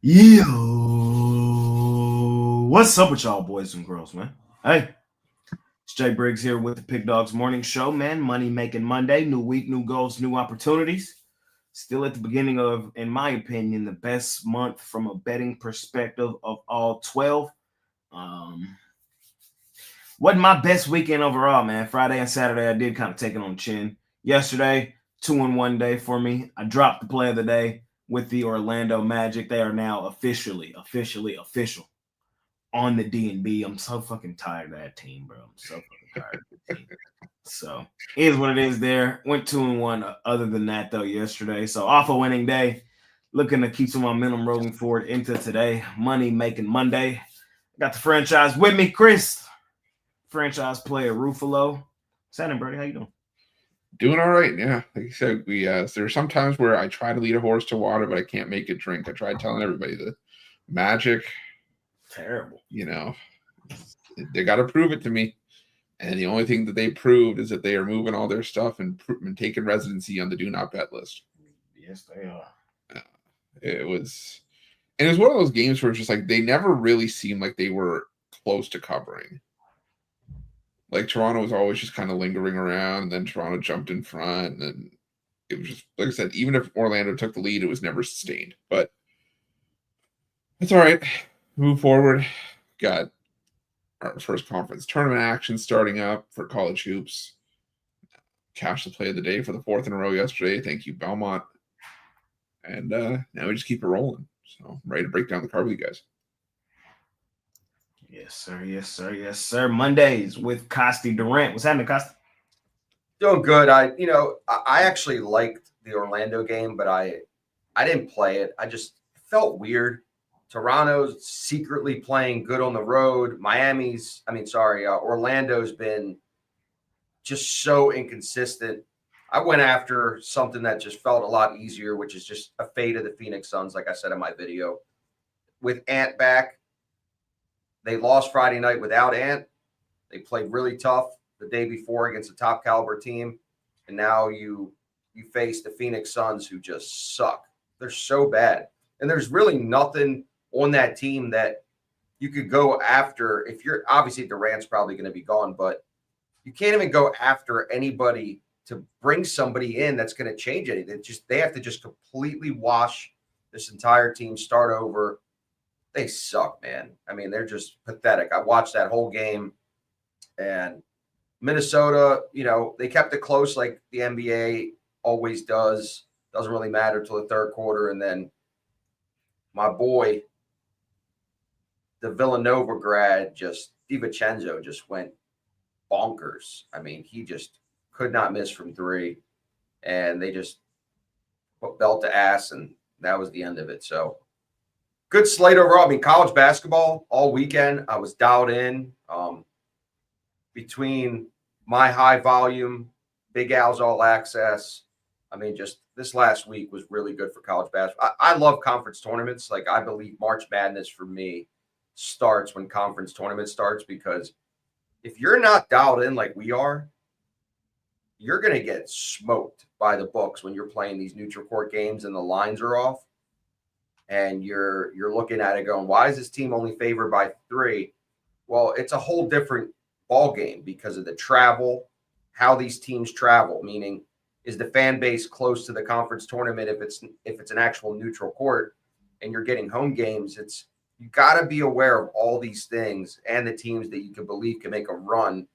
Yo, what's up with y'all boys and girls, man? Hey, it's Jay Briggs here with the Pig Dogs Morning Show, man. Money making Monday, new week, new goals, new opportunities. Still at the beginning of, in my opinion, the best month from a betting perspective of all 12. Um, wasn't my best weekend overall, man. Friday and Saturday, I did kind of take it on the chin. Yesterday, 2-in-1 day for me. I dropped the play of the day with the Orlando Magic. They are now officially official on the D&B. I'm so fucking tired of that team, bro. I'm so fucking tired of the team. So it is what it is there. Went 2-1 other than that, though, yesterday. So off a winning day. Looking to keep some momentum rolling forward into today. Money making Monday. Got the franchise with me, Chris. Franchise player Ruffalo. What's happening, Brody? How you doing? Doing all right, yeah. Like you said, there are some times where I try to lead a horse to water, but I can't make it drink. I tried telling everybody the Magic, Terrible. they got to prove it to me. And the only thing that they proved is that they are moving all their stuff and taking residency on the do not bet list. Yes, they are. It was, and it was one of those games where it's just like they never really seemed like they were close to covering. Like Toronto was always just kind of lingering around, and then Toronto jumped in front, and then it was just like I said, even if Orlando took the lead, it was never sustained. But it's all right. Move forward. Got our first conference tournament action starting up for college hoops. Cash the play of the day for the fourth in a row yesterday. Thank you, Belmont. And now we just keep it rolling. So I'm ready to break down the card with you guys. Yes, sir. Yes, sir. Yes, sir. Mondays with Costi Durant. What's happening, Costi? Doing good. I actually liked the Orlando game, but I didn't play it. I just felt weird. Toronto's secretly playing good on the road. Orlando's been just so inconsistent. I went after something that just felt a lot easier, which is just a fade of the Phoenix Suns, like I said in my video. With Ant back, they lost Friday night without Ant. They played really tough the day before against a top caliber team, and now you face the Phoenix Suns, who just suck. They're so bad, and there's really nothing on that team that you could go after. If you're obviously Durant's probably going to be gone, but you can't even go after anybody to bring somebody in that's going to change anything. They have to just completely wash this entire team, start over. They suck, man. I mean, they're just pathetic. I watched that whole game, and Minnesota, they kept it close like the NBA always does. Doesn't really matter till the third quarter. And then my boy, the Villanova grad, DiVincenzo just went bonkers. I mean, he just could not miss from three. And they just put belt to ass, and that was the end of it. So good slate overall. I mean, college basketball all weekend, I was dialed in. Between my high volume, Big Al's all access. I mean, just this last week was really good for college basketball. I love conference tournaments. Like, I believe March Madness for me starts when conference tournament starts, because if you're not dialed in like we are, you're going to get smoked by the books when you're playing these neutral court games and the lines are off. And you're looking at it going, why is this team only favored by 3? Well, it's a whole different ball game because of the travel, how these teams travel, meaning is the fan base close to the conference tournament if it's an actual neutral court and you're getting home games. You got to be aware of all these things and the teams that you can believe can make a run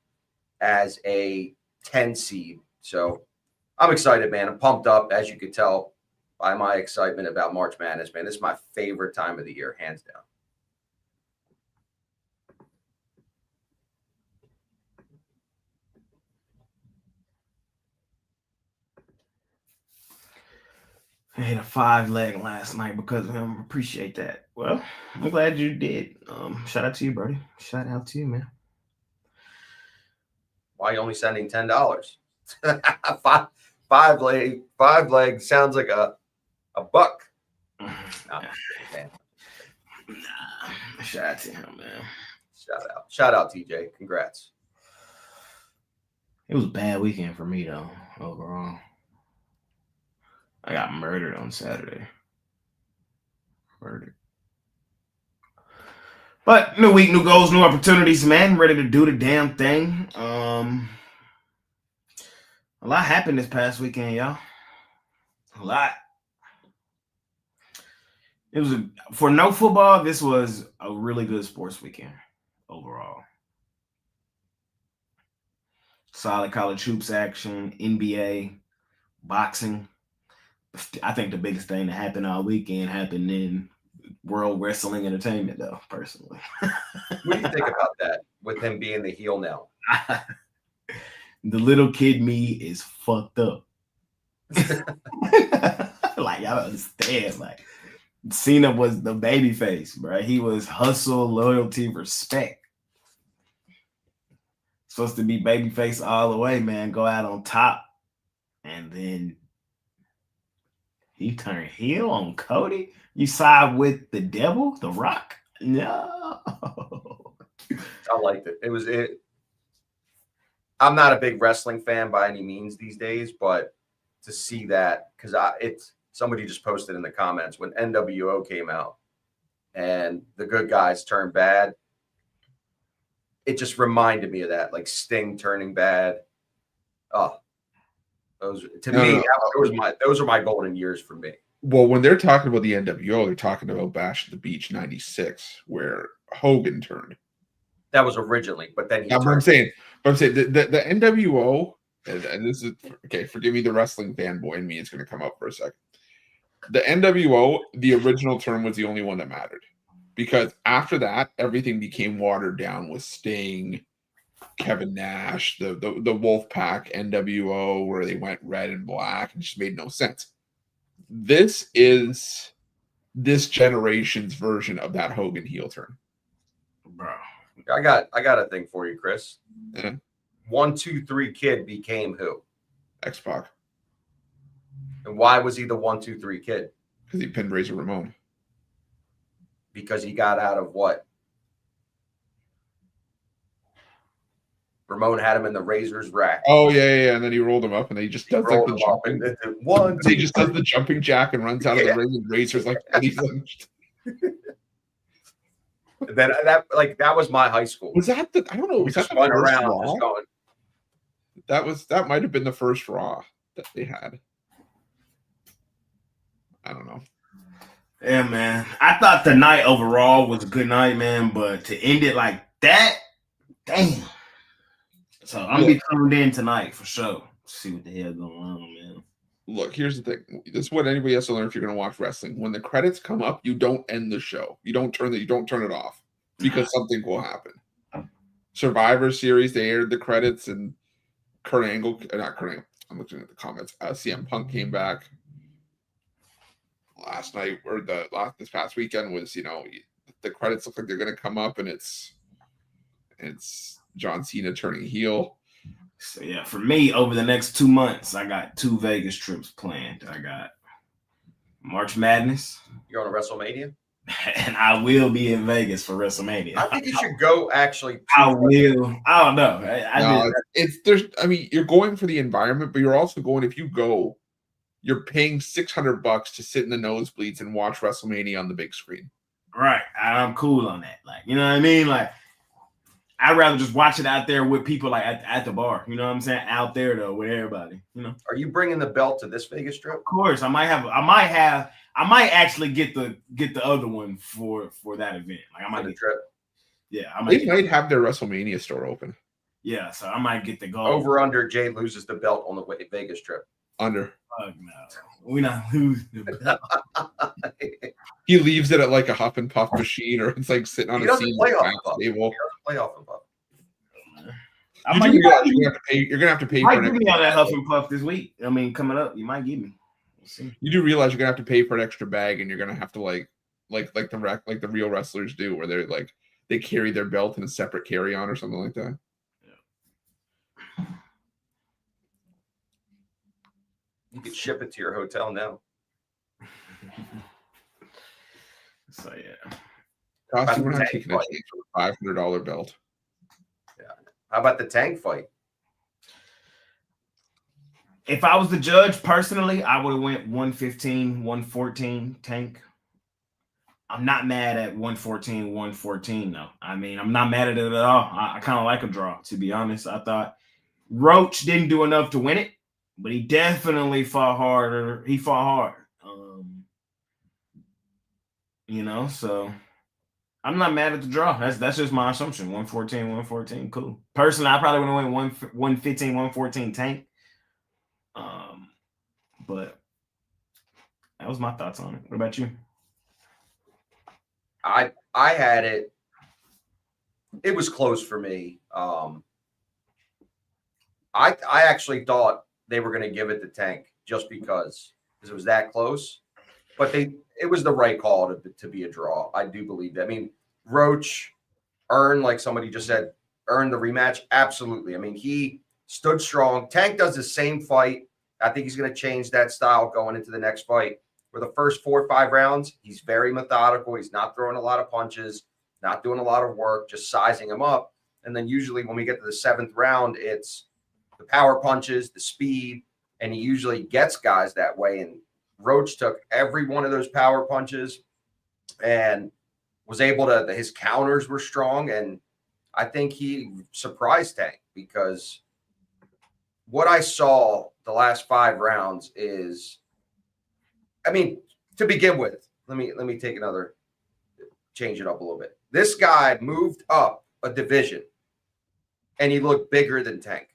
as a 10 seed. So I'm excited, man. I'm pumped up, as you could tell by my excitement about March Madness, man. This is my favorite time of the year, hands down. I hit a 5-leg last night because of him. Appreciate that. Well, I'm glad you did. Shout out to you, Brody. Shout out to you, man. Why are you only sending $10? five leg sounds like a buck. No, man. Nah, shout out to him, man. Shout out, TJ. Congrats. It was a bad weekend for me though, overall. I got murdered on Saturday. Murdered. But new week, new goals, new opportunities, man. Ready to do the damn thing. A lot happened this past weekend, y'all. A lot. It was for no football. This was a really good sports weekend overall. Solid college hoops action, NBA, boxing. I think the biggest thing that happened all weekend happened in World Wrestling Entertainment, though, personally. What do you think about that with him being the heel now? The little kid me is fucked up. Like, y'all don't understand. Like, Cena was the baby face, bro. He was hustle, loyalty, respect. Supposed to be baby face all the way, man. Go out on top. And then he turned heel on Cody. You side with the devil, The Rock? No. I liked it. I'm not a big wrestling fan by any means these days, but to see that, because somebody just posted in the comments when NWO came out and the good guys turned bad, it just reminded me of that, like Sting turning bad. Oh, those are my golden years for me. Well, when they're talking about the NWO, they're talking about Bash at the Beach '96, where Hogan turned. That was originally, but then That's what I'm saying. But I'm saying the NWO, and this is okay. Forgive me, the wrestling fanboy in me is going to come up for a second. The NWO, the original term, was the only one that mattered, because after that, everything became watered down with Sting, Kevin Nash, the Wolfpack NWO, where they went red and black and just made no sense. This is this generation's version of that Hogan heel turn. Bro, I got a thing for you, Chris. Yeah. 1, 2, 3 Kid became who? X-Pac. And why was he the 1, 2, 3 Kid? Because he pinned Razor Ramon. Because he got out of what? Ramon had him in the Razor's rack. Oh yeah, and then he rolled him up, and he just does like the jumping. He just does the jumping jack and runs out of the ring, and Razor's like, he's like. Then that was my high school. Was that the? I don't know. Was that the first Raw? That might have been the first Raw that they had. I don't know. Yeah, man. I thought the night overall was a good night, man, but to end it like that, damn. So I'm gonna be tuned in tonight for sure. See what the hell going on, man. Look, here's the thing. This is what anybody has to learn if you're gonna watch wrestling. When the credits come up, you don't end the show. You don't turn it off, because something will happen. Survivor Series, they aired the credits, and not Kurt Angle. I'm looking at the comments. CM Punk came back last night, or this past weekend was, the credits look like they're gonna come up, and it's John Cena turning heel. So yeah, for me, over the next 2 months, I got 2 Vegas trips planned. I got March Madness. You're on a WrestleMania? And I will be in Vegas for WrestleMania. I think you should go actually. I will. I don't know. You're going for the environment, but you're also going, if you go, you're paying $600 to sit in the nosebleeds and watch WrestleMania on the big screen. Right. I'm cool on that. Like, you know what I mean? Like, I'd rather just watch it out there with people, like at the bar. You know what I'm saying? Out there though, with everybody. Are you bringing the belt to this Vegas trip? Of course. I might actually get the other one for that event. Like, I might get the trip. Yeah, They might have their WrestleMania store open. Yeah, so I might get the goal. Over under Jay loses the belt on the Vegas trip. Under. Fuck no. We're not losing the belt. He leaves it at like a Huff and Puff machine, or it's like sitting on a seat table. Play Huff and Puff. You're gonna have to pay. Might give me on that Huff and Puff this week. I mean, coming up, you might give me. We'll see. You do realize you're gonna have to pay for an extra bag, and you're gonna have to like the real wrestlers do, where they're like they carry their belt in a separate carry-on or something like that. Yeah. You could ship it to your hotel now. So yeah. Cost, we're not taking a chance for a $500 belt. Yeah. How about the tank fight? If I was the judge personally, I would have went 115, 114 tank. I'm not mad at 114 though. I mean, I'm not mad at it at all. I kind of like a draw, to be honest. I thought Roach didn't do enough to win it, but he definitely fought harder. He fought hard. So I'm not mad at the draw. That's just my assumption. 114, cool. Personally, I probably would have went 115, 114 tank. But that was my thoughts on it. What about you? I had it. It was close for me. I actually thought they were going to give it to Tank just because it was that close. But it was the right call to be a draw. I do believe that. I mean, Roach earned, like somebody just said, earned the rematch. Absolutely. I mean, he stood strong. Tank does the same fight. I think he's going to change that style going into the next fight. For the first 4 or 5 rounds, he's very methodical. He's not throwing a lot of punches, not doing a lot of work, just sizing him up. And then usually when we get to the 7th round, it's the power punches, the speed, and he usually gets guys that way. And Roach took every one of those power punches and was able to, his counters were strong. And I think he surprised Tank because what I saw the last 5 rounds is, I mean, to begin with, let me take change it up a little bit. This guy moved up a division and he looked bigger than Tank.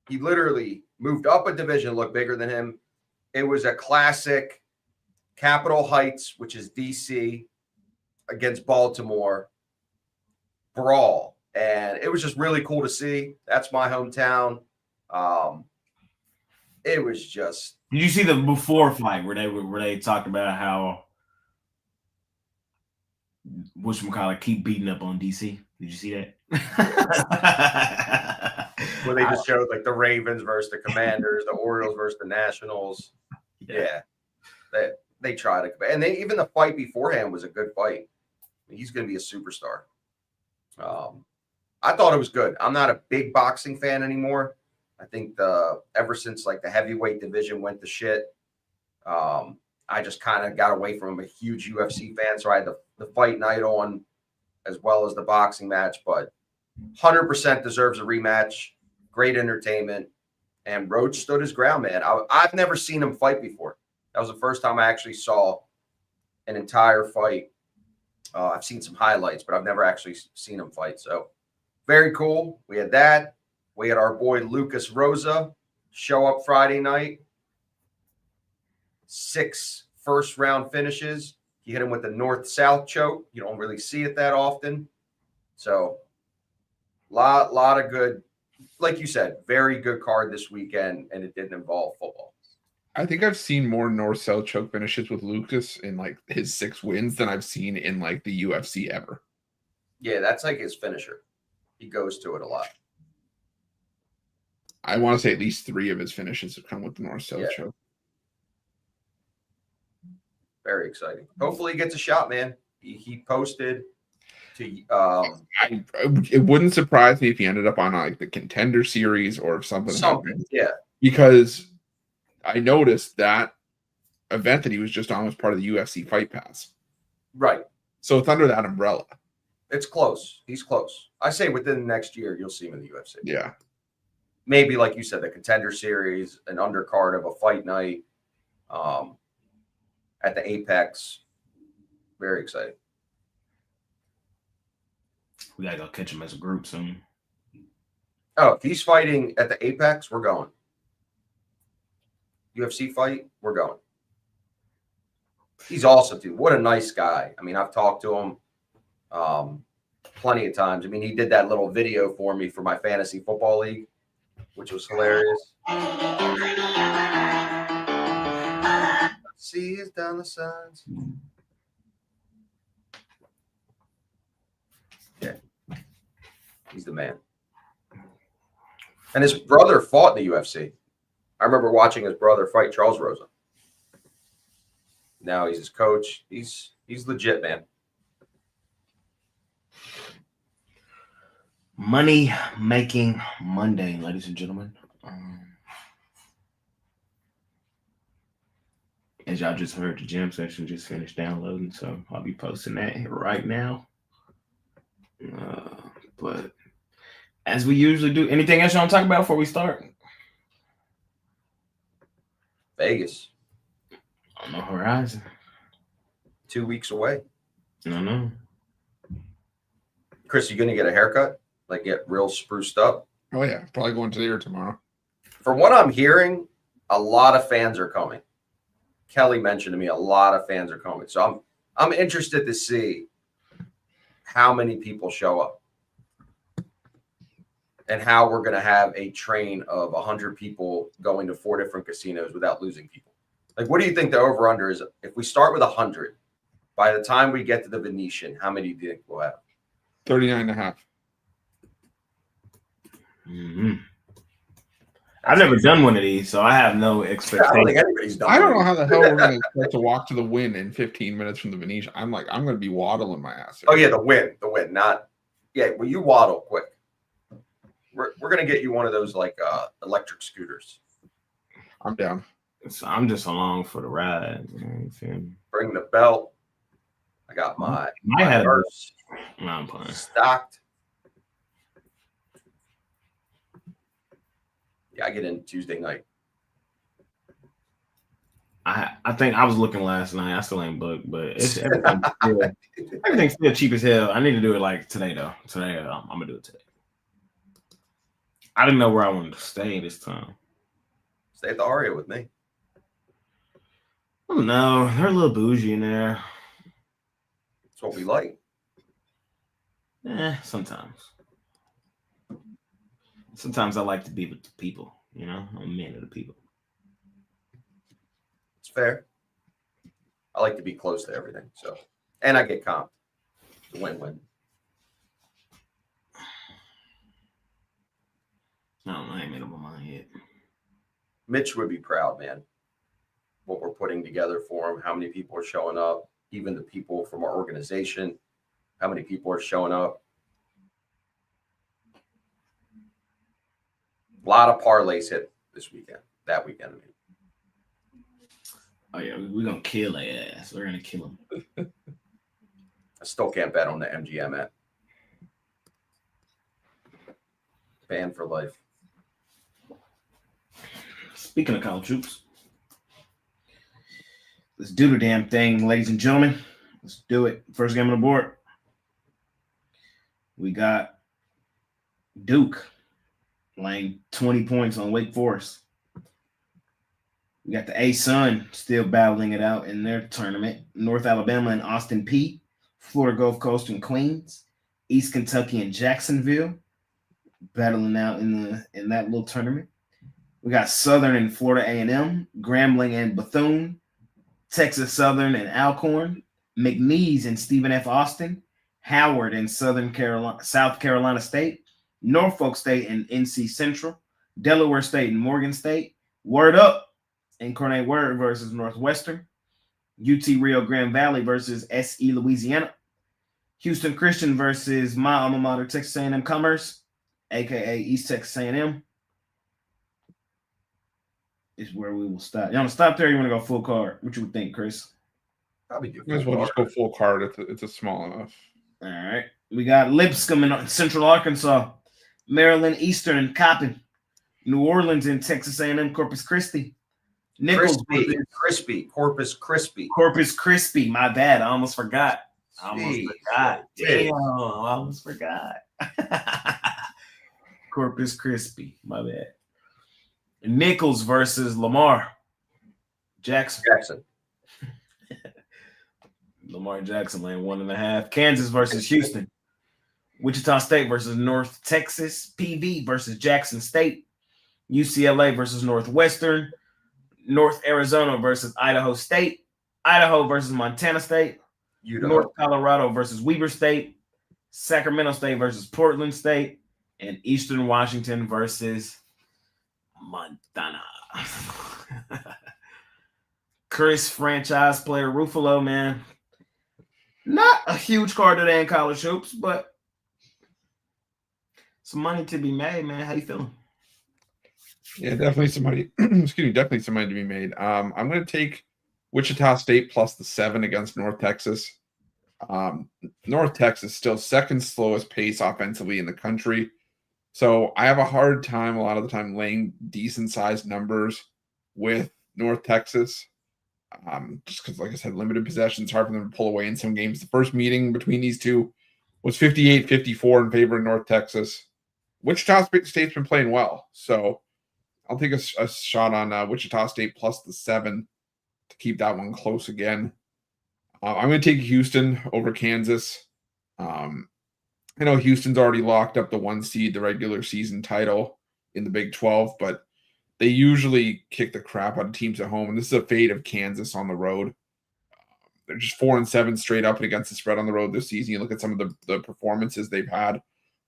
He literally moved up a division, looked bigger than him. It was a classic Capitol Heights, which is DC, against Baltimore brawl. And it was just really cool to see. That's my hometown. It was just. Did you see the before fight where they talked about how whatchamacallit keep beating up on DC? Did you see that? Where they just showed like the Ravens versus the Commanders, the Orioles versus the Nationals. Yeah. They try to, and even the fight beforehand was a good fight. He's going to be a superstar. I thought it was good. I'm not a big boxing fan anymore. I think ever since like the heavyweight division went to shit, I just kind of got away from him. A huge UFC fan, so I had the fight night on as well as the boxing match. But 100% deserves a rematch. Great entertainment, and Roach stood his ground, man. I've never seen him fight before. That was the first time I actually saw an entire fight. I've seen some highlights, but I've never actually seen him fight. So very cool. We had that. We had our boy Lucas Rosa show up Friday night. 6 first-round finishes. He hit him with the north-south choke. You don't really see it that often. So lot of good, like you said, very good card this weekend, and it didn't involve football. I think I've seen more north-south choke finishes with Lucas in like his 6 wins than I've seen in like the UFC ever. Yeah, that's like his finisher. He goes to it a lot. I want to say at least 3 of his finishes have come with the north-south choke. Very exciting. Hopefully he gets a shot, man. He posted to it wouldn't surprise me if he ended up on like the Contender Series or if something happened. Yeah. Because I noticed that event that he was just on was part of the UFC Fight Pass. Right. So it's under that umbrella. It's close. He's close. I say within the next year, you'll see him in the UFC. Yeah. Maybe, like you said, the Contender Series, an undercard of a fight night at the Apex. Very exciting. We got to go catch him as a group soon. Oh, if he's fighting at the Apex, we're going. UFC fight, we're going. He's awesome, dude. What a nice guy. I mean, I've talked to him plenty of times. I mean, he did that little video for me for my fantasy football league, which was hilarious. See us down the signs. Yeah. He's the man. And his brother fought in the UFC. I remember watching his brother fight Charles Rosa. Now he's his coach. He's legit, man. Money making Monday, ladies and gentlemen. As y'all just heard, the gym section just finished downloading, so I'll be posting that right now. But as we usually do, anything else you want to talk about before we start? Vegas. On the horizon. 2 weeks away. No. Chris, you gonna get a haircut? Like get real spruced up? Oh yeah, probably going today or tomorrow. From what I'm hearing, a lot of fans are coming. Kelly mentioned to me a lot of fans are coming. So I'm interested to see how many people show up and how we're going to have a train of 100 people going to 4 different casinos without losing people. Like, what do you think the over-under is? If we start with 100, by the time we get to the Venetian, how many do you think we'll have? 39.5. Mm-hmm. I've never done one of these, so I have no expectation. I don't think anybody's done. I don't know how the hell we're going to start to walk to the win in 15 minutes from the Venetian. I'm going to be waddling my ass. Oh yeah, the win, not. Yeah, well, you waddle quick. We're going to get you one of those like electric scooters. I'm down. So I'm just along for the ride. Bring the belt. I got my purse. No, I'm playing. Stocked. Yeah, I get in Tuesday night. I think I was looking last night. I still ain't booked, but it's everything's still cheap as hell. I need to do it like today though. Today I'm gonna do it today. I didn't know where I wanted to stay this time. Stay at the Aria with me. I don't know. They're a little bougie in there. That's what we like. Sometimes. Sometimes I like to be with the people. You know, I'm a man of the people. It's fair. I like to be close to everything. So, and I get comped. It's a win-win. I don't know. I ain't made up my mind yet. Mitch would be proud, man. What we're putting together for him, how many people are showing up, even the people from our organization, how many people are showing up. A lot of parlays hit this weekend, that weekend. I mean. Oh, yeah, we're going to kill their ass. We're going to kill them. I still can't bet on the MGM app. Banned for life. Speaking of college hoops, let's do the damn thing, ladies and gentlemen. Let's do it. First game on the board. We got Duke laying 20 points on Wake Forest. We got the A-Sun still battling it out in their tournament. North Alabama and Austin Peay. Florida Gulf Coast and Queens. East Kentucky and Jacksonville battling out in that little tournament. We got Southern and Florida A&M. Grambling and Bethune. Texas Southern and Alcorn. McNeese and Stephen F. Austin. Howard and South Carolina State. Norfolk State and NC Central. Delaware State and Morgan State. Word Up. Incarnate Word versus Northwestern. UT Rio Grande Valley versus SE Louisiana. Houston Christian versus my alma mater, Texas A&M Commerce, a.k.a. East Texas A&M. Is where we will stop. You want to stop there or you want to go full card? What you would think, Chris? Probably do. Might as well just go full card. It's a small enough. All right. We got Lipscomb in Central Arkansas. Maryland Eastern and Coppin. New Orleans and Texas A&M Corpus Christi. Nichols Corpus Christi. Corpus Christi. My bad. I almost forgot. Damn, I almost forgot. Corpus Christi. My bad. Nichols versus Lamar Jackson. Lamar Jackson laying 1.5. Kansas versus Houston. Wichita State versus North Texas. PV versus Jackson State. UCLA versus Northwestern. North Arizona versus Idaho State. Idaho versus Montana State. North Colorado versus Weber State. Sacramento State versus Portland State. And Eastern Washington versus Montana. Chris, franchise player Ruffalo, man. Not a huge card today in college hoops, but some money to be made, man. How you feeling? Yeah, definitely somebody. Definitely somebody to be made. I'm going to take Wichita State plus the 7 against North Texas. North Texas still second slowest pace offensively in the country. So I have a hard time a lot of the time laying decent sized numbers with North Texas. Just because, like I said, limited possessions, hard for them to pull away in some games. The first meeting between these two was 58-54 in favor of North Texas. Wichita State's been playing well. So I'll take a shot on Wichita State plus the 7 to keep that one close again. I'm going to take Houston over Kansas. I know Houston's already locked up the 1 seed, the regular season title in the Big 12, but they usually kick the crap out of teams at home, and this is a fate of Kansas on the road. They're just 4-7 straight up and against the spread on the road this season. You look at some of the performances they've had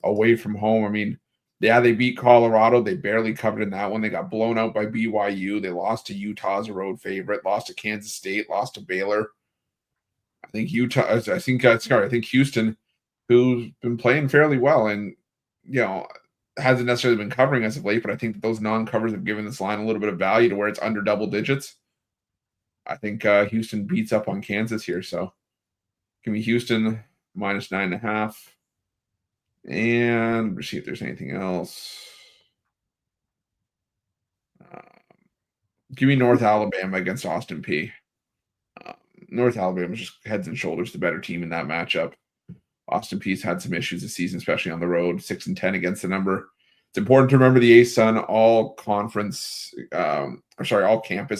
away from home. I mean, yeah, they beat Colorado. They barely covered in that one. They got blown out by BYU. They lost to Utah as a road favorite, lost to Kansas State, lost to Baylor. I think Houston, who's been playing fairly well and, hasn't necessarily been covering as of late, but I think that those non-covers have given this line a little bit of value to where it's under double digits. I think Houston beats up on Kansas here. So give me Houston minus 9.5. And let's see if there's anything else. Give me North Alabama against Austin Peay. North Alabama is just heads and shoulders the better team in that matchup. Austin Peay's had some issues this season, especially on the road, 6-10 against the number. It's important to remember the ASUN all campus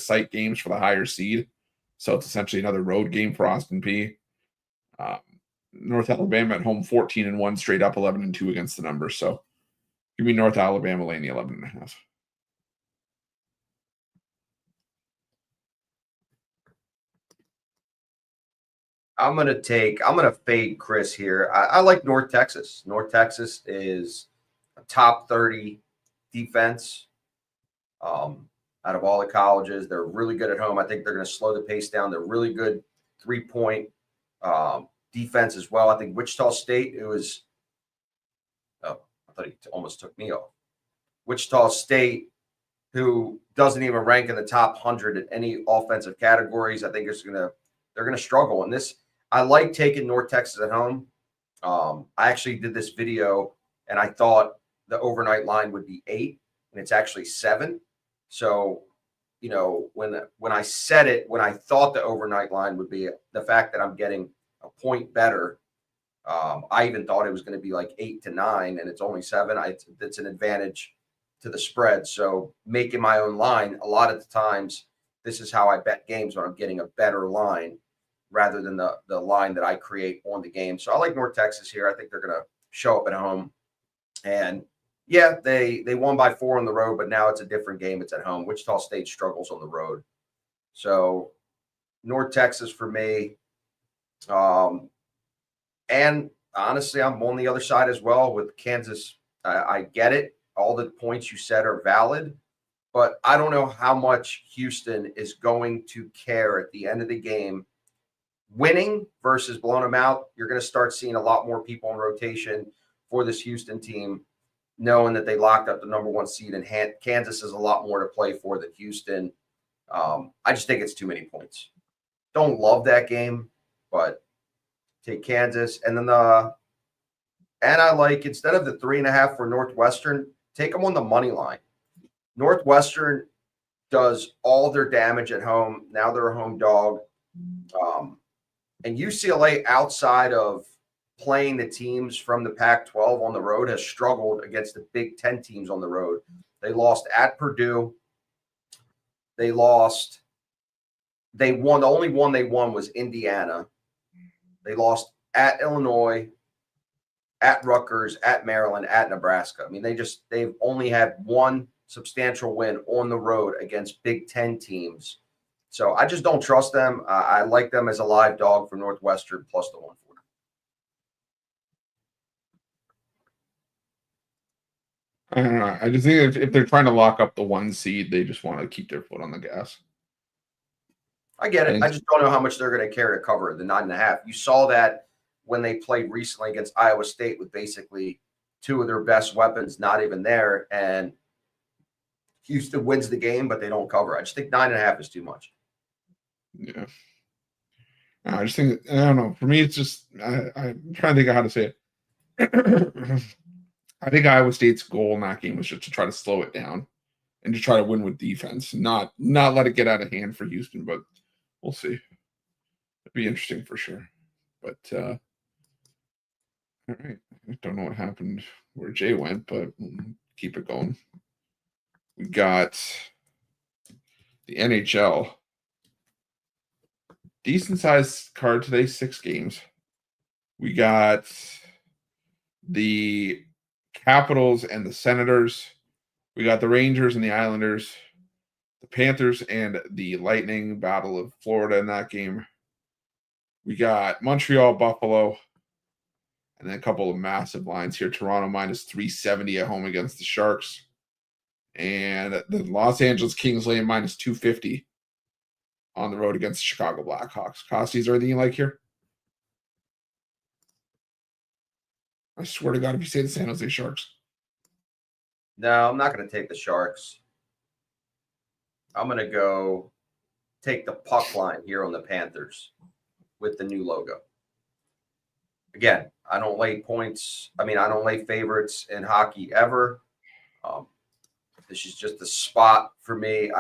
site games for the higher seed. So it's essentially another road game for Austin Peay. North Alabama at home, 14-1 straight up, 11-2 against the number. So give me North Alabama laying the 11.5. I'm gonna fade Chris here. I like North Texas. North Texas is a top 30 defense out of all the colleges. They're really good at home. I think they're going to slow the pace down. They're really good 3-point defense as well. I think Wichita State, I thought he almost took me off. Wichita State, who doesn't even rank in the top 100 in any offensive categories, I think they're going to struggle. And I like taking North Texas at home. I actually did this video, and I thought the overnight line would be 8, and it's actually 7. So, when I said it, when I thought the overnight line would be the fact that I'm getting a point better, I even thought it was going to be like 8-9, and it's only 7. It's an advantage to the spread. So making my own line, a lot of the times, this is how I bet games when I'm getting a better line rather than the line that I create on the game. So I like North Texas here. I think they're going to show up at home. And yeah, they won by 4 on the road, but now it's a different game. It's at home. Wichita State struggles on the road. So North Texas for me. And honestly, I'm on the other side as well with Kansas. I get it. All the points you said are valid, but I don't know how much Houston is going to care at the end of the game. Winning versus blowing them out, you're going to start seeing a lot more people in rotation for this Houston team, knowing that they locked up the number 1 seed, and Kansas is a lot more to play for than Houston. I just think it's too many points. Don't love that game, but take Kansas. And then I like, instead of the 3.5 for Northwestern, take them on the money line. Northwestern does all their damage at home. Now they're a home dog. And UCLA, outside of playing the teams from the Pac-12 on the road, has struggled against the Big Ten teams on the road. They lost at Purdue. They won. The only one they won was Indiana. They lost at Illinois, at Rutgers, at Maryland, at Nebraska. I mean, they've only had one substantial win on the road against Big Ten teams. So I just don't trust them. I like them as a live dog for Northwestern plus the 140. I don't know. I just think if they're trying to lock up the 1 seed, they just want to keep their foot on the gas. I get it. I just don't know how much they're going to care to cover the 9.5. You saw that when they played recently against Iowa State with basically 2 of their best weapons not even there, and Houston wins the game, but they don't cover. I just think 9.5 is too much. Yeah. I just think, I don't know. For me, it's just, I'm trying to think of how to say it. I think Iowa State's goal in that game was just to try to slow it down and to try to win with defense, not let it get out of hand for Houston, but we'll see. It'd be interesting for sure. But all right. I don't know what happened where Jay went, but we'll keep it going. We got the NHL. Decent sized card today, 6 games. We got the Capitals and the Senators. We got the Rangers and the Islanders, the Panthers and the Lightning, Battle of Florida in that game. We got Montreal, Buffalo, and then a couple of massive lines here. Toronto minus 370 at home against the Sharks. And the Los Angeles Kings laying minus 250 on the road against the Chicago Blackhawks. Costies, are anything you like here? I swear to God, if you say the San Jose Sharks. No, I'm not going to take the Sharks. I'm going to go take the puck line here on the Panthers with the new logo. Again, I don't lay points. I don't lay favorites in hockey ever. This is just a spot for me.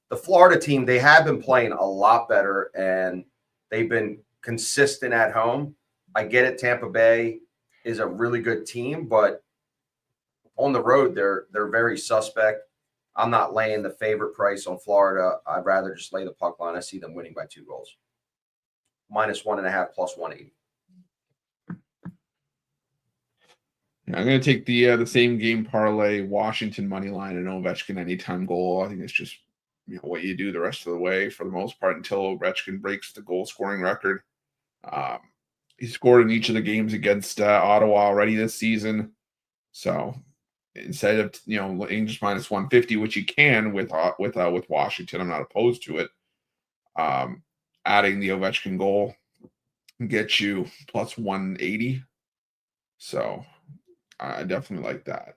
The Florida team, they have been playing a lot better, and they've been consistent at home. I get it. Tampa Bay is a really good team, but on the road, they're very suspect. I'm not laying the favorite price on Florida. I'd rather just lay the puck line. I see them winning by 2 goals. Minus 1.5 plus 180. Yeah, I'm going to take the same game parlay, Washington money line, and Ovechkin anytime goal. I think it's just what you do the rest of the way for the most part until Ovechkin breaks the goal scoring record. He scored in each of the games against Ottawa already this season. So instead of laying just minus 150, which you can with Washington, I'm not opposed to it. Adding the Ovechkin goal gets you plus 180. So I definitely like that.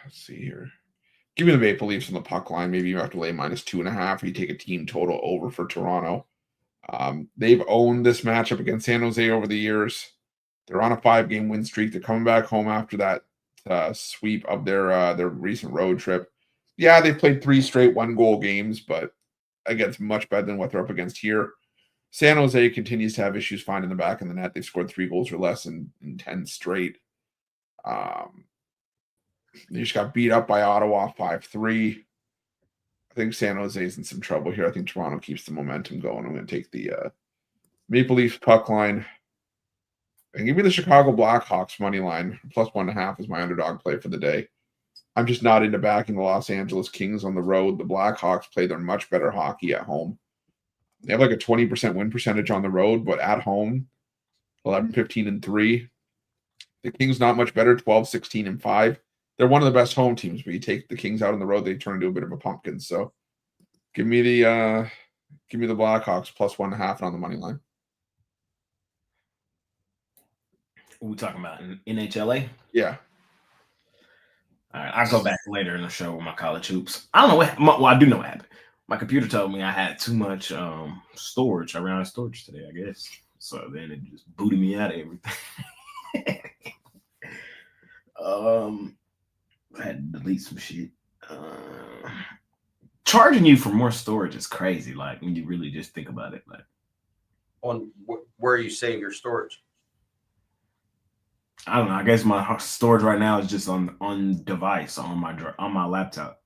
Let's see here. Give me the Maple Leafs on the puck line. Maybe you have to lay minus 2.5, or you take a team total over for Toronto. They've owned this matchup against San Jose over the years. They're on a 5-game win streak. They're coming back home after that sweep of their recent road trip. Yeah, they played 3 straight 1-goal games, but against much better than what they're up against here. San Jose continues to have issues finding the back of the net. They've scored 3 goals or less in 10 straight. They just got beat up by Ottawa 5-3. I think San Jose is in some trouble here. I think Toronto keeps the momentum going. I'm going to take the Maple Leafs puck line. And give me the Chicago Blackhawks money line. Plus 1.5 is my underdog play for the day. I'm just not into backing the Los Angeles Kings on the road. The Blackhawks play their much better hockey at home. They have like a 20% win percentage on the road, but at home, 11-15-3. The Kings not much better, 12-16-5. They're one of the best home teams, but you take the Kings out on the road, they turn into a bit of a pumpkin. So give me the Blackhawks plus 1.5 on the money line. What we talking about? NHLA? Yeah. All right, I'll go back later in the show with my college hoops. I don't know well, I do know what happened. My computer told me I had too much storage. I ran out of storage today, I guess. So then it just booted me out of everything. I had to delete some shit. Charging you for more storage is crazy. Like when you really just think about it. Like on where you save your storage. I don't know. I guess my storage right now is just on device on my laptop.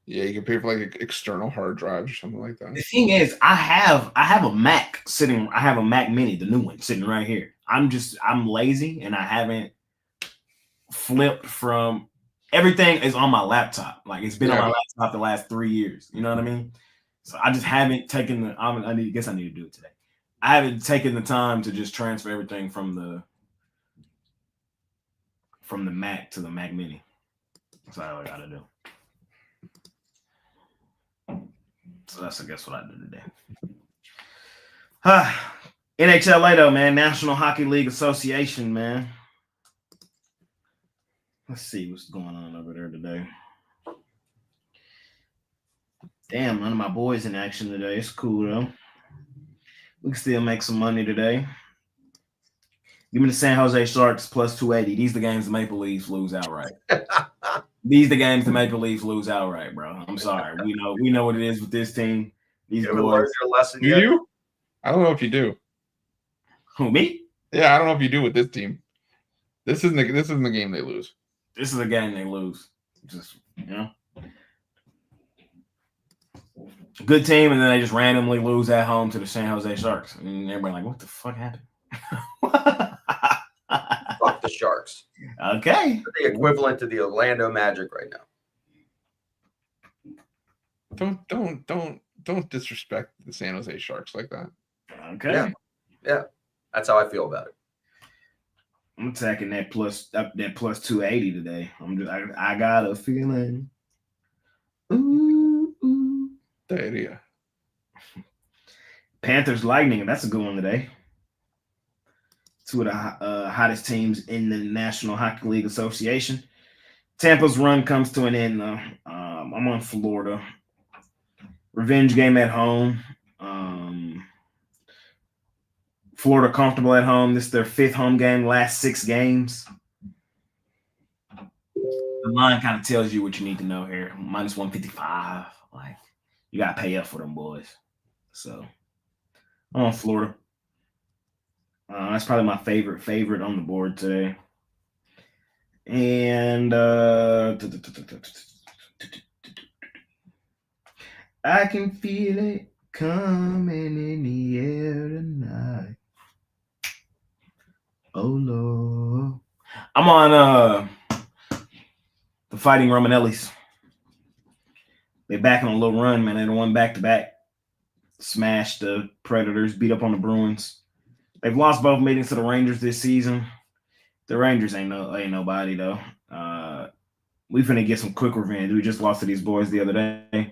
Yeah, you can pay for like external hard drives or something like that. The thing is, I have a Mac sitting. I have a Mac Mini, the new one, sitting right here. I'm lazy and I haven't flipped from. Everything is on my laptop. Like it's been on my laptop the last 3 years. You know what I mean? So I just haven't taken the. I guess I need to do it today. I haven't taken the time to just transfer everything from the Mac to the Mac Mini. That's all I gotta do. So that's, I guess, what I did today. NHLA though, man. National Hockey League Association, man. Let's see what's going on over there today. Damn, none of my boys in action today. It's cool though. We can still make some money today. Give me the San Jose Sharks plus 280. These the games the Maple Leafs lose outright. These the games the Maple Leafs lose outright, bro. I'm sorry. We know what it is with this team. These You haven't boys. learned your lesson You yet? do? I don't know if you do. Who, me? Yeah, I don't know if you do with this team. This isn't the game they lose. This is a game they lose. Just, good team, and then they just randomly lose at home to the San Jose Sharks. And everybody like, what the fuck happened? Fuck the Sharks. Okay. They're the equivalent to the Orlando Magic right now. Don't disrespect the San Jose Sharks like that. Okay. Yeah. That's how I feel about it. I'm attacking that plus 280 today. I got a feeling. Ooh. Diarrhea. Panthers Lightning. That's a good one today. Two of the hottest teams in the National Hockey League Association. Tampa's run comes to an end, though. I'm on Florida. Revenge game at home. Florida comfortable at home. This is their 5th home game, last 6 games. The line kind of tells you what you need to know here. Minus 155. Like, you got to pay up for them boys. So, I'm on Florida. That's probably my favorite on the board today. And I can feel it coming in the air tonight. Oh Lord. I'm on the Fighting Romanellis. They back on a little run, man. They won back-to-back. Smashed the Predators, beat up on the Bruins. They've lost both meetings to the Rangers this season. The Rangers ain't nobody though. We finna get some quick revenge. We just lost to these boys the other day. I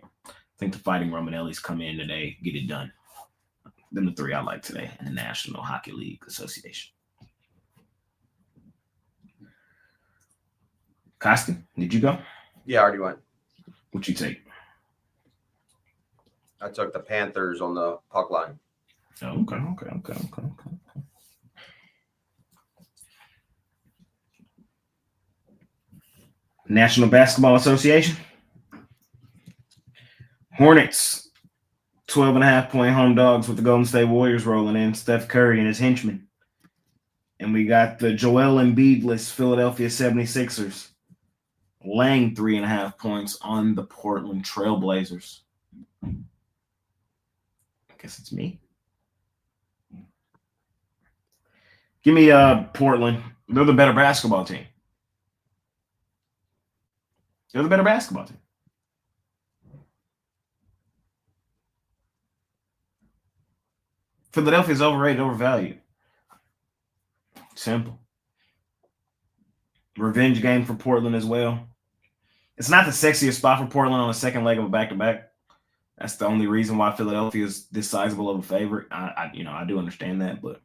think the Fighting Romanellis come in today, get it done. Them the 3 I like today in the National Hockey League Association. Costin, did you go? Yeah, I already went. What you take? I took the Panthers on the puck line. Oh, okay. National Basketball Association. Hornets, 12.5-point home dogs with the Golden State Warriors rolling in. Steph Curry and his henchmen. And we got the Joel Embiid-less Philadelphia 76ers laying 3.5 points on the Portland Trailblazers. I guess it's me. Give me Portland. They're the better basketball team. They're the better basketball team. Philadelphia's overrated, overvalued. Simple. Revenge game for Portland as well. It's not the sexiest spot for Portland on the second leg of a back-to-back. That's the only reason why Philadelphia is this sizable of a favorite. I do understand that, but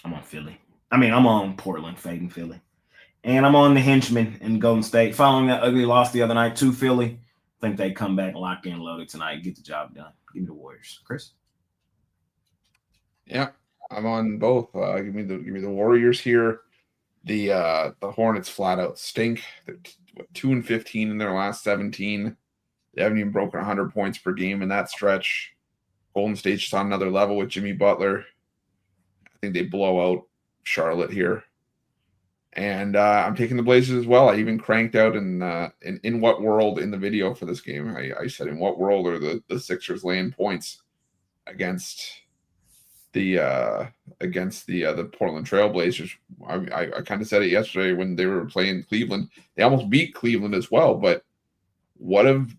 I'm on Philly. I'm on Portland, fading Philly. And I'm on the henchmen in Golden State. Following that ugly loss the other night to Philly, I think they come back locked in, loaded tonight, get the job done. Give me the Warriors. Chris? Yeah, I'm on both. Give me the Warriors here. The Hornets flat out stink. They're 2-15 in their last 17. They haven't even broken 100 points per game in that stretch. Golden State's just on another level with Jimmy Butler. I think they blow out Charlotte here. And I'm taking the Blazers as well. I even cranked out in what world in the video for this game. I said, in what world are the Sixers laying points against the Portland Trailblazers? I kind of said it yesterday when they were playing Cleveland. They almost beat Cleveland as well. But what have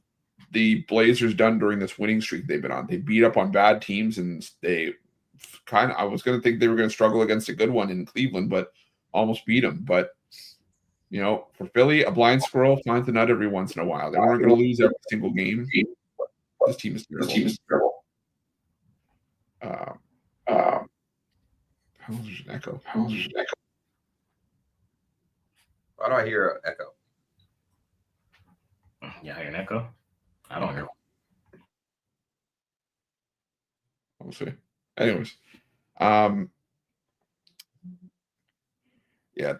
the Blazers done during this winning streak they've been on? They beat up on bad teams, and I was going to think they were going to struggle against a good one in Cleveland, but almost beat them. But, for Philly, a blind squirrel finds a nut every once in a while. They weren't going to lose every single game. This team is terrible. How there's an echo? Why do I hear an echo? Yeah, I hear an echo. I don't hear. We'll see. Anyways, yeah,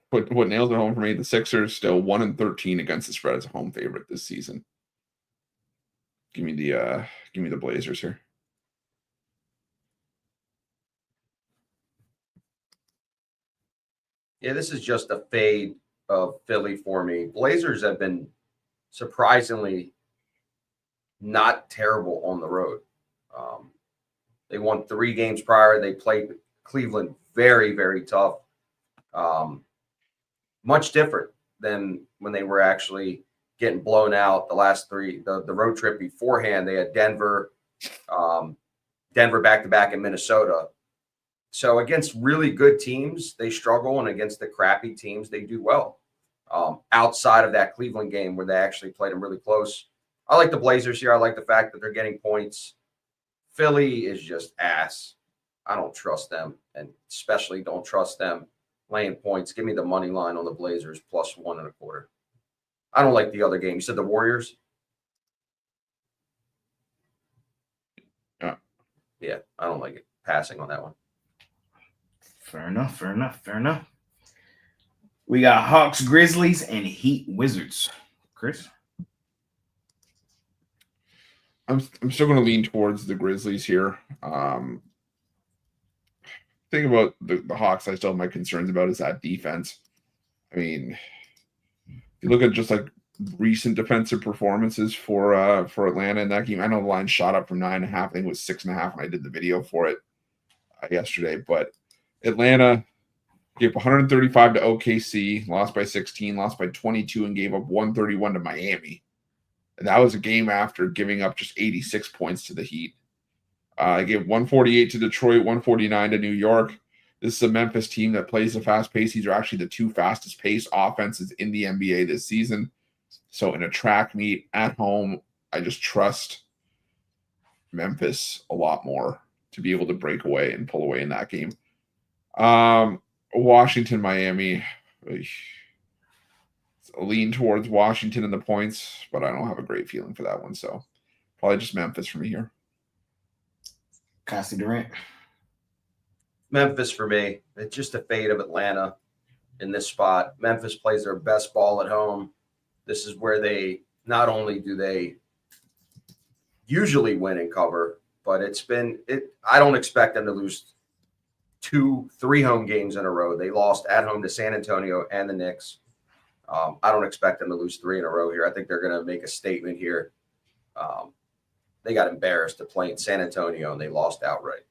what nails it home for me, the Sixers still 1-13 against the spread as a home favorite this season. Give me the Blazers here. Yeah, this is just a fade of Philly for me. Blazers have been surprisingly not terrible on the road. They won 3 games prior. They played Cleveland very, very tough. Much different than when they were actually getting blown out the last 3. The road trip beforehand, they had Denver back-to-back in Minnesota. So against really good teams, they struggle, and against the crappy teams, they do well. Outside of that Cleveland game where they actually played them really close. I like the Blazers here. I like the fact that they're getting points. Philly is just ass. I don't trust them, and especially don't trust them laying points. Give me the money line on the Blazers plus 1.25. I don't like the other game. You said the Warriors? Yeah, I don't like it. Passing on that one. Fair enough. We got Hawks, Grizzlies, and Heat, Wizards. Chris? I'm still going to lean towards the Grizzlies here. Thing about the Hawks, I still have my concerns about is that defense. I mean, if you look at just like recent defensive performances for Atlanta in that game, I know the line shot up from 9.5. I think it was 6.5 when I did the video for it yesterday. But Atlanta gave 135 to OKC, lost by 16, lost by 22, and gave up 131 to Miami. And that was a game after giving up just 86 points to the Heat. I gave 148 to Detroit, 149 to New York. This is a Memphis team that plays a fast pace. These are actually the 2 fastest paced offenses in the NBA this season. So in a track meet at home, I just trust Memphis a lot more to be able to break away and pull away in that game. Washington, Miami. A lean towards Washington in the points, but I don't have a great feeling for that one. So probably just Memphis for me here. Cassie Durant. Memphis for me. It's just a fade of Atlanta in this spot. Memphis plays their best ball at home. This is where they not only do they usually win and cover, but I don't expect them to lose 2-3 home games in a row. They lost at home to San Antonio and the Knicks. I don't expect them to lose 3 in a row here. I think they're going to make a statement here. They got embarrassed to play in San Antonio, and they lost outright.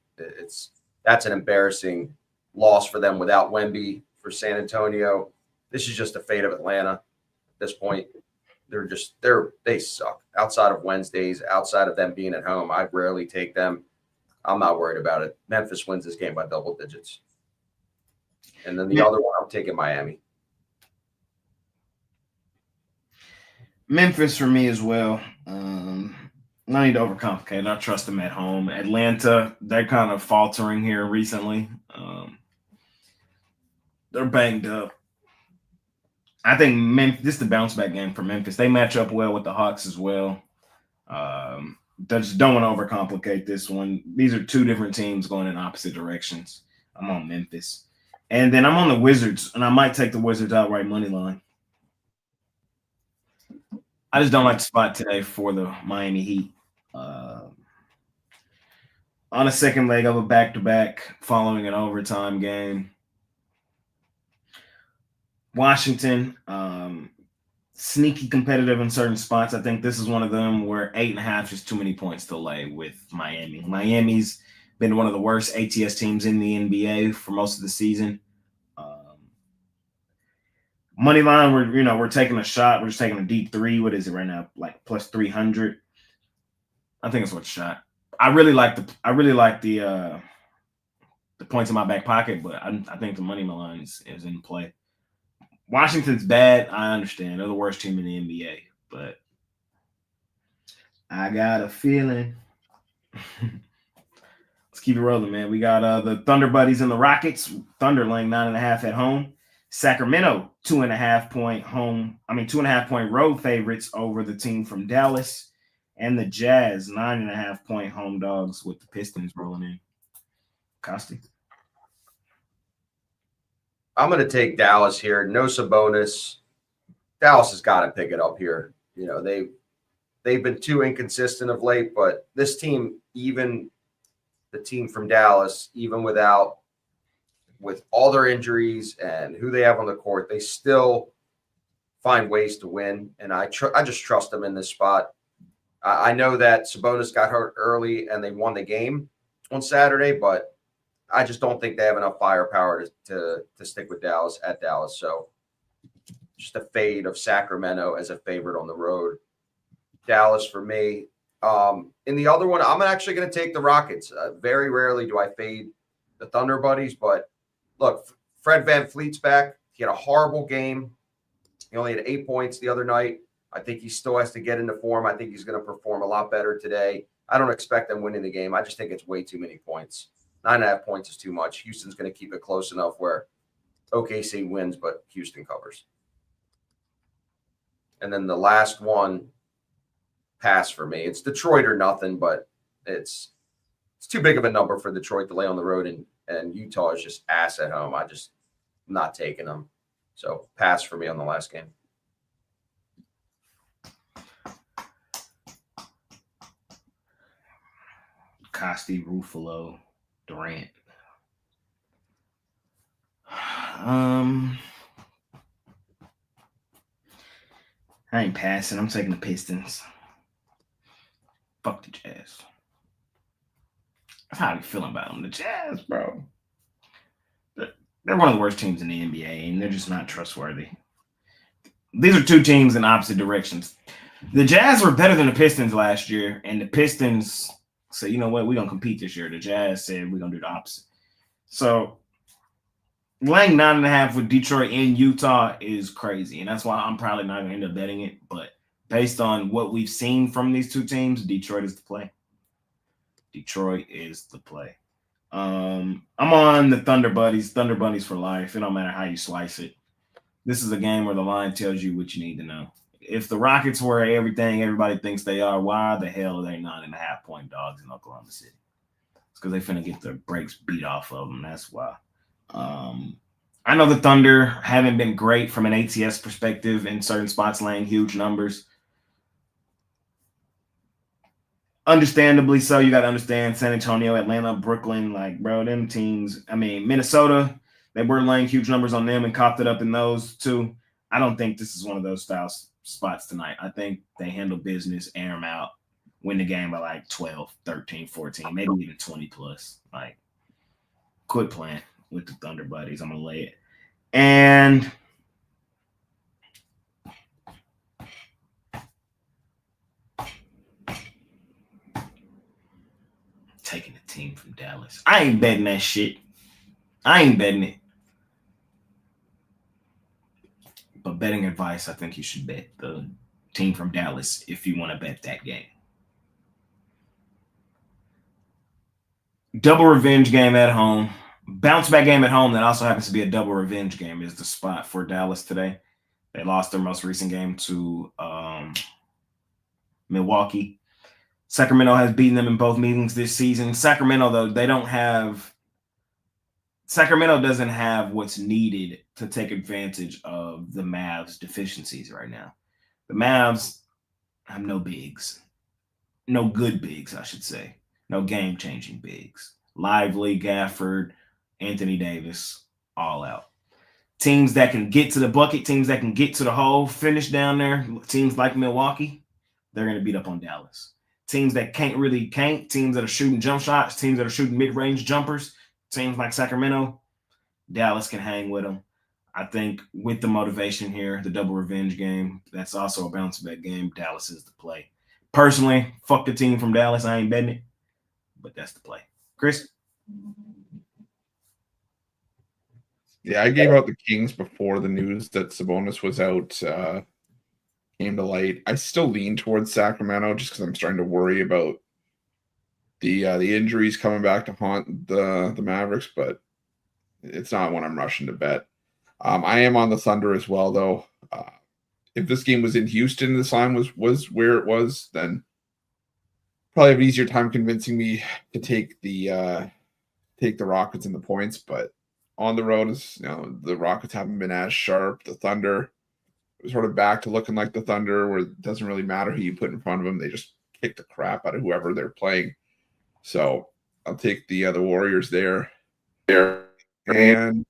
That's an embarrassing loss for them without Wemby for San Antonio. This is just a fate of Atlanta at this point. They suck. Outside of Wednesdays, outside of them being at home, I rarely take them. I'm not worried about it. Memphis wins this game by double digits. And then the other one, I'm taking Miami. Memphis for me as well. No need to overcomplicate. I trust them at home. Atlanta, they're kind of faltering here recently. They're banged up. I think this is the bounce back game for Memphis. They match up well with the Hawks as well. Just don't want to overcomplicate this one. These are 2 different teams going in opposite directions. I'm on Memphis. And then I'm on the Wizards, and I might take the Wizards outright money line. I just don't like the spot today for the Miami Heat. On a second leg of a back-to-back following an overtime game. Washington, sneaky competitive in certain spots. I think this is one of them where 8.5 is too many points to lay with Miami. Miami's been one of the worst ATS teams in the NBA for most of the season. Money line, we're taking a shot. We're just taking a deep 3. What is it right now? Like plus 300. I think it's what's shot. I really like the points in my back pocket, but I think the money line is in play. Washington's bad. I understand. They're the worst team in the NBA, but I got a feeling. Let's keep it rolling, man. We got the Thunder Buddies and the Rockets. Thunder laying 9.5 at home. Sacramento, 2.5 point road favorites over the team from Dallas. And the Jazz, 9.5-point home dogs with the Pistons rolling in. Costi. I'm going to take Dallas here. No Sabonis. Dallas has got to pick it up here. You know, they've been too inconsistent of late, but this team, even the team from Dallas, even with all their injuries and who they have on the court, they still find ways to win. And I just trust them in this spot. I know that Sabonis got hurt early and they won the game on Saturday, but I just don't think they have enough firepower to stick with Dallas at Dallas. So just a fade of Sacramento as a favorite on the road. Dallas for me. In the other one, I'm actually going to take the Rockets. Very rarely do I fade the Thunder Buddies, but look, Fred VanVleet's back. He had a horrible game. He only had 8 points the other night. I think he still has to get into form. I think he's going to perform a lot better today. I don't expect them winning the game. I just think it's way too many points. 9.5 points is too much. Houston's going to keep it close enough where OKC wins, but Houston covers. And then the last one, pass for me. It's Detroit or nothing, but it's too big of a number for Detroit to lay on the road, and Utah is just ass at home. I'm not taking them. So pass for me on the last game. Costi, Ruffalo, Durant. I ain't passing. I'm taking the Pistons. Fuck the Jazz. How are you feeling about them? The Jazz, bro. They're one of the worst teams in the NBA, and they're just not trustworthy. These are two teams in opposite directions. The Jazz were better than the Pistons last year, and the Pistons said, you know what, we're going to compete this year. The Jazz said we're going to do the opposite. So laying 9.5 with Detroit in Utah is crazy, and that's why I'm probably not going to end up betting it. But based on what we've seen from these two teams, Detroit is the play. Detroit is the play. I'm on the Thunder Buddies for life. It don't matter how you slice it. This is a game where the line tells you what you need to know. If the Rockets were everything everybody thinks they are, why the hell are they 9.5-point dogs in Oklahoma City? It's because they finna get their brakes beat off of them. That's why. I know the Thunder haven't been great from an ATS perspective in certain spots, laying huge numbers. Understandably so. You got to understand San Antonio, Atlanta, Brooklyn, like, bro, them teams. I mean, Minnesota, they were laying huge numbers on them and coughed it up in those too. I don't think this is one of those style spots tonight. I think they handle business, air them out, win the game by like 12, 13, 14, maybe even 20 plus. Like, quit playing with the Thunder Buddies. I'm going to lay it. And taking a team from Dallas. I ain't betting that shit. I ain't betting it. But betting advice, I think you should bet the team from Dallas if you want to bet that game. Double revenge game at home. Bounce back game at home that also happens to be a double revenge game is the spot for Dallas today. They lost their most recent game to Milwaukee. Sacramento has beaten them in both meetings this season. Sacramento, though, Sacramento doesn't have what's needed to take advantage of the Mavs' deficiencies right now. The Mavs have no bigs. No good bigs, I should say. No game-changing bigs. Lively, Gafford, Anthony Davis, all out. Teams that can get to the bucket, teams that can get to the hole, finish down there, teams like Milwaukee, they're going to beat up on Dallas. Teams that can't, teams that are shooting jump shots, teams that are shooting mid-range jumpers, teams like Sacramento, Dallas can hang with them. I think with the motivation here, the double revenge game, that's also a bounce back game. Dallas is the play. Personally, fuck the team from Dallas. I ain't betting it, but that's the play. Chris? Yeah, I gave out the Kings before the news that Sabonis was out came to light. I still lean towards Sacramento just because I'm starting to worry about the injuries coming back to haunt the Mavericks, but it's not one I'm rushing to bet. I am on the Thunder as well, though. If this game was in Houston, this line was where it was, then probably have an easier time convincing me to take the Rockets and the points, but on the road is the Rockets haven't been as sharp. The Thunder sort of back to looking like the Thunder, where it doesn't really matter who you put in front of them; they just kick the crap out of whoever they're playing. So I'll take the Warriors there, and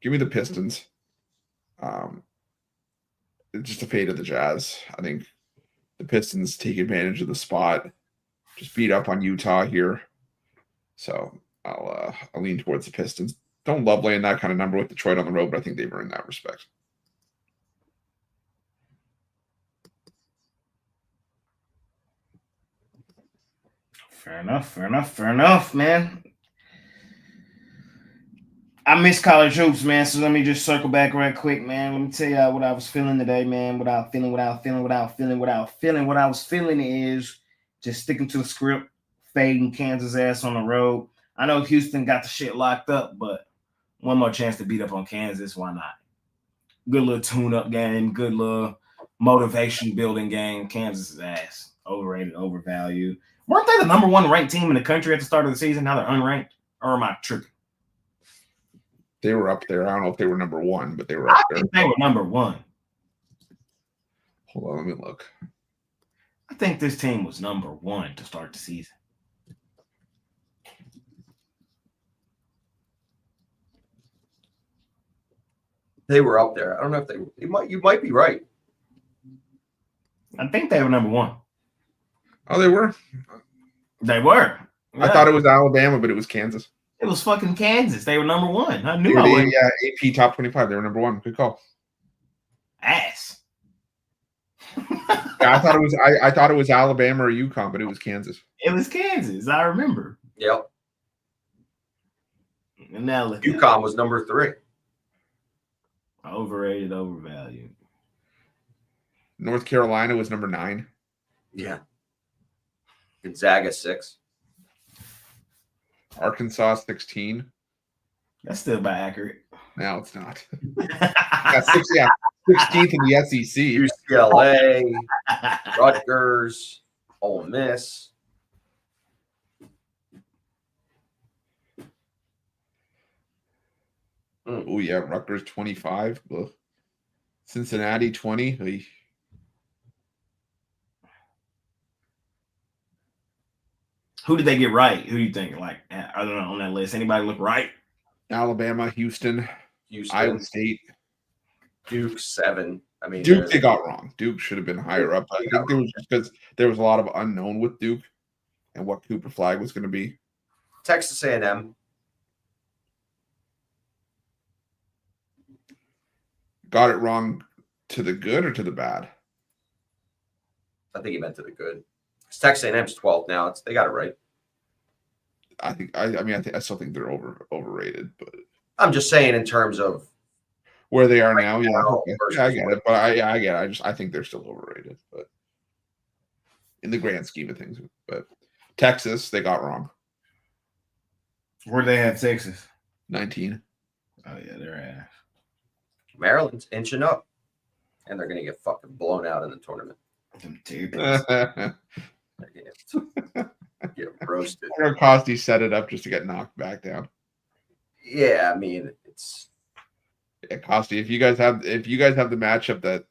give me the Pistons. It's just a fate of the Jazz. I think the Pistons take advantage of the spot, just beat up on Utah here. So I'll lean towards the Pistons. Don't love laying that kind of number with Detroit on the road, but I think they've earned that respect. Fair enough, man. I miss college hoops, man. So let me just circle back right quick, man. Let me tell you what I was feeling today, man. What I was feeling is just sticking to the script, fading Kansas ass on the road. I know Houston got the shit locked up, but one more chance to beat up on Kansas. Why not? Good little tune-up game, good little motivation building game. Kansas' ass. Overrated, overvalued. Weren't they the number one ranked team in the country at the start of the season? Now they're unranked? Or am I tripping? They were up there. I don't know if they were number one, but they were up there. I think they were number one. Hold on, let me look. I think this team was number one to start the season. They were up there. I don't know if you might be right. I think they were number one. Oh, they were? They were. Yeah. I thought it was Alabama, but it was Kansas. It was fucking Kansas. They were number one. I knew AP top 25. They were number one. Good call. Ass. I thought it was Alabama or UConn, but it was Kansas. It was Kansas. I remember. Yep. And now look. UConn was number 3. Overrated, overvalued. North Carolina was number 9. Yeah. Gonzaga 6. Arkansas 16. That's still about accurate. No, it's not. 16th in the SEC. UCLA, Rutgers, Ole Miss. Oh, yeah, Rutgers 25. Ugh. Cincinnati 20. Ugh. Who did they get right? Who do you think? Like, other than on that list, anybody look right? Alabama, Houston, Iowa State, Duke 7. I mean, Duke they got wrong. Duke should have been higher up. I think it was just because there was a lot of unknown with Duke and what Cooper Flag was going to be. Texas A&M. Got it wrong to the good or to the bad? I think he meant to the good. Texas A&M's 12th now. They got it right. I still think they're overrated, but I'm just saying in terms of where they are now. Yeah, I get it, but I get it. I think they're still overrated, but in the grand scheme of things. But Texas, they got wrong. Where they have Texas? 19. Oh yeah, they're ass. Maryland's inching up, and they're gonna get fucking blown out in the tournament. Get roasted. Costi set it up just to get knocked back down. Yeah, I mean it's. Yeah, Costi, if you guys have the matchup that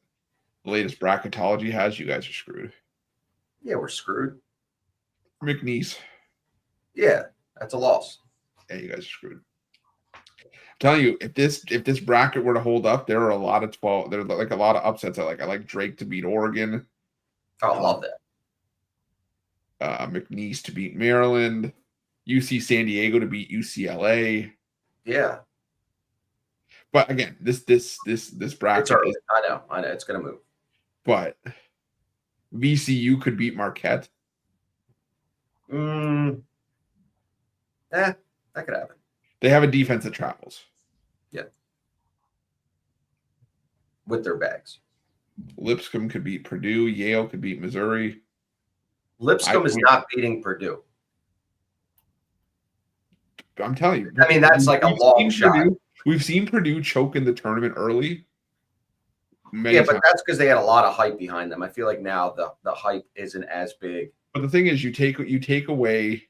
the latest Bracketology has, you guys are screwed. Yeah, we're screwed. McNeese. Yeah, that's a loss. Yeah, you guys are screwed. I'm telling you, if this bracket were to hold up, there are a lot of 12. There's like a lot of upsets. I like Drake to beat Oregon. I love that. McNeese to beat Maryland. UC San Diego to beat UCLA. Yeah. But again, this bracket. I know. It's gonna move. But VCU could beat Marquette. That could happen. They have a defense that travels. Yeah. With their bags. Lipscomb could beat Purdue. Yale could beat Missouri. Lipscomb is not beating Purdue. I'm telling you. I mean, that's like a long shot. We've seen Purdue choke in the tournament early. many Yeah, but times. that's because they had a lot of hype behind them. I feel like now the hype isn't as big. But the thing is, you take away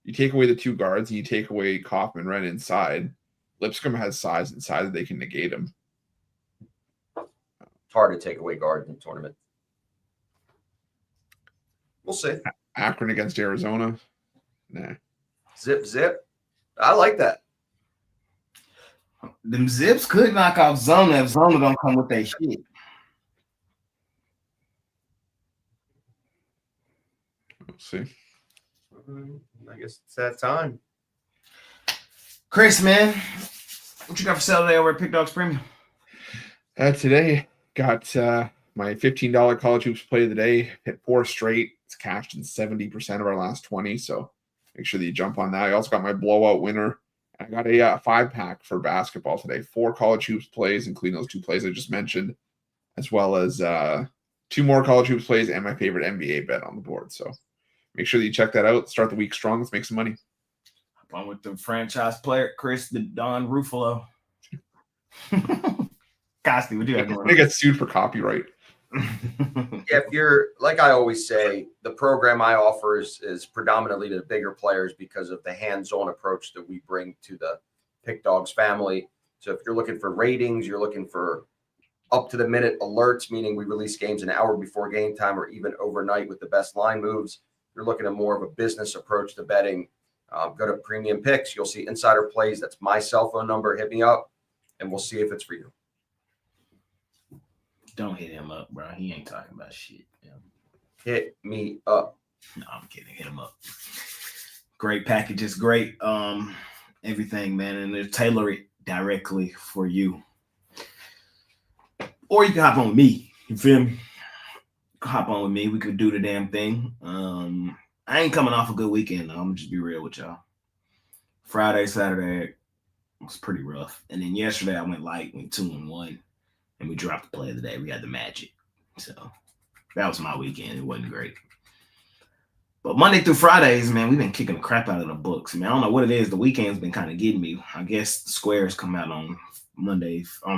the two guards and you take away Kaufman right inside. Lipscomb has size inside that they can negate him. It's hard to take away guard in the tournament. We'll see. Akron against Arizona. Nah. Zip. I like that. Them Zips could knock off Zona if Zona don't come with their shit. We'll see. I guess it's that time. Chris, man, what you got for sale today over at Pick Dogs Premium? Today got my $15 college hoops play of the day. Hit 4 straight. It's cashed in 70% of our last 20. So make sure that you jump on that. I also got my blowout winner. I got a 5-pack for basketball today. 4 college hoops plays, including those 2 plays I just mentioned, as well as 2 more college hoops plays and my favorite NBA bet on the board. So make sure that you check that out. Start the week strong. Let's make some money. Hop on with the franchise player, Chris the Don Ruffalo. Costi, what do you have going I get sued for copyright. Yeah, if you're like I always say, the program I offer is predominantly to the bigger players because of the hands-on approach that we bring to the Pick Dogs family. So if you're looking for ratings, you're looking for up-to-the-minute alerts, meaning we release games an hour before game time or even overnight with the best line moves. You're looking at more of a business approach to betting. Go to Premium Picks. You'll see insider plays. That's my cell phone number. Hit me up, and we'll see if it's for you. Don't hit him up, bro. He ain't talking about shit. Yeah. Hit me up. No, I'm kidding. Hit him up. Great packages, great everything, man, and they tailor it directly for you. Or you can hop on with me. You feel me? Hop on with me. We could do the damn thing. I ain't coming off a good weekend, though. I'm gonna just be real with y'all. Friday, Saturday was pretty rough. And then yesterday I went 2-1. And we dropped the play of the day. We had the Magic. So that was my weekend. It wasn't great. But Monday through Fridays, man, we've been kicking the crap out of the books. Man, I don't know what it is. The weekend's been kind of getting me. I guess the squares come out on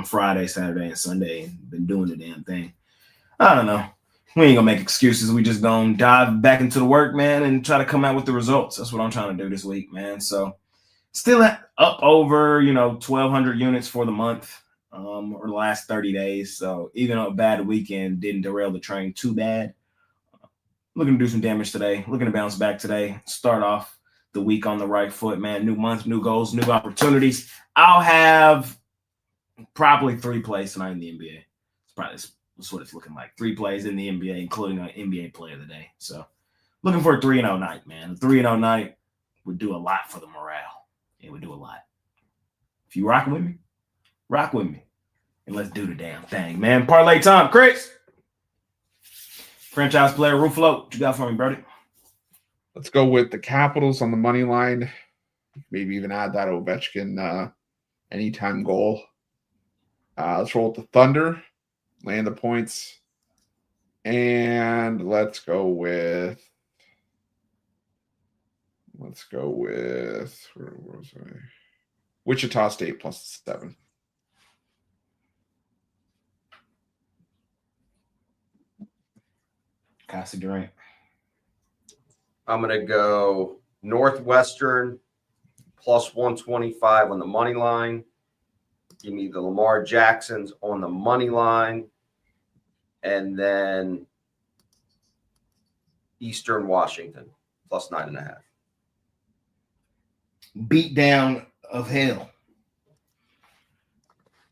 Friday, Saturday, and Sunday, and been doing the damn thing. I don't know. We ain't gonna make excuses. We just gonna dive back into the work, man, and try to come out with the results. That's what I'm trying to do this week, man. So still up over, 1,200 units for the month. Or the last 30 days. So even a bad weekend didn't derail the train too bad. Looking to do some damage today. Looking to bounce back today. Start off the week on the right foot, man. New month, new goals, new opportunities. I'll have probably 3 plays tonight in the NBA. That's what it's looking like. 3 plays in the NBA, including an NBA play of the day. So looking for a 3-0 night, man. A 3-0 night would do a lot for the morale. It would do a lot. If you rocking with me, rock with me. And let's do the damn thing, man. Parlay time, Chris. Franchise player, Ruffalo. What you got for me, Brody? Let's go with the Capitals on the money line. Maybe even add that Ovechkin anytime goal. Let's roll with the Thunder. Land the points. And let's go with where was I? Wichita State plus 7. Costi Durant. I'm going to go Northwestern plus 125 on the money line. Give me the Lamar Jacksons on the money line. And then Eastern Washington plus 9.5. Beat down of hell.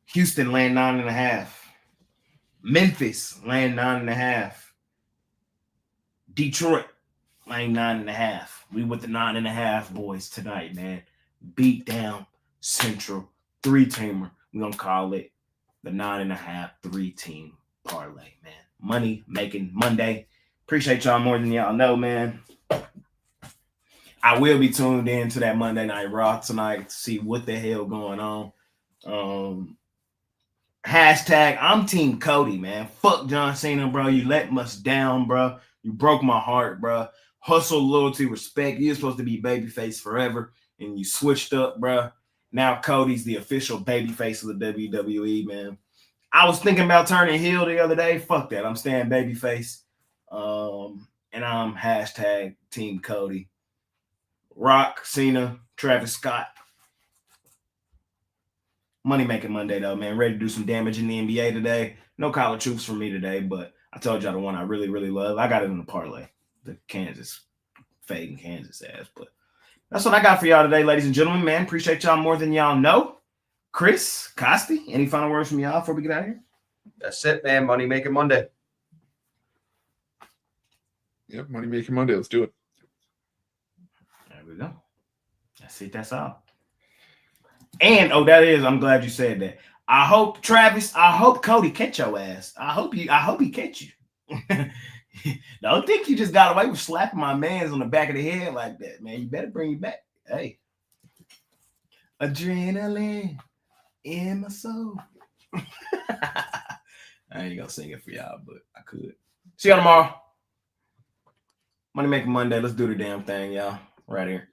Houston land 9.5. Memphis land 9.5. Detroit laying 9.5. We with the 9.5 boys tonight, man. Beat down Central 3-teamer. We're gonna call it the 9.5 3-team parlay, man. Money making Monday. Appreciate y'all more than y'all know, man. I will be tuned in to that Monday Night Raw tonight to see what the hell going on. Hashtag I'm Team Cody, man. Fuck John Cena, bro. You let us down, bro. You broke my heart, bro. Hustle, loyalty, respect. You're supposed to be babyface forever, and you switched up, bro. Now Cody's the official babyface of the WWE, man. I was thinking about turning heel the other day. Fuck that. I'm staying babyface. And I'm hashtag Team Cody. Rock, Cena, Travis Scott. Money making Monday though, man. Ready to do some damage in the NBA today. No collar troops for me today, but I told y'all the one I really, really love. I got it in the parlay. The Kansas fading Kansas ass, but that's what I got for y'all today, ladies and gentlemen. Man, appreciate y'all more than y'all know. Chris, Costi, any final words from y'all before we get out of here? That's it, man. Money making Monday. Yep, Money Making Monday. Let's do it. There we go. That's it. That's all. And I'm glad you said that. I hope Cody catch your ass. I hope he catch you. Don't think you just got away with slapping my mans on the back of the head like that, man. You better bring you back. Hey. Adrenaline in my soul. I ain't gonna sing it for y'all, but I could. See y'all tomorrow. Money Making Monday. Let's do the damn thing, y'all. Right here.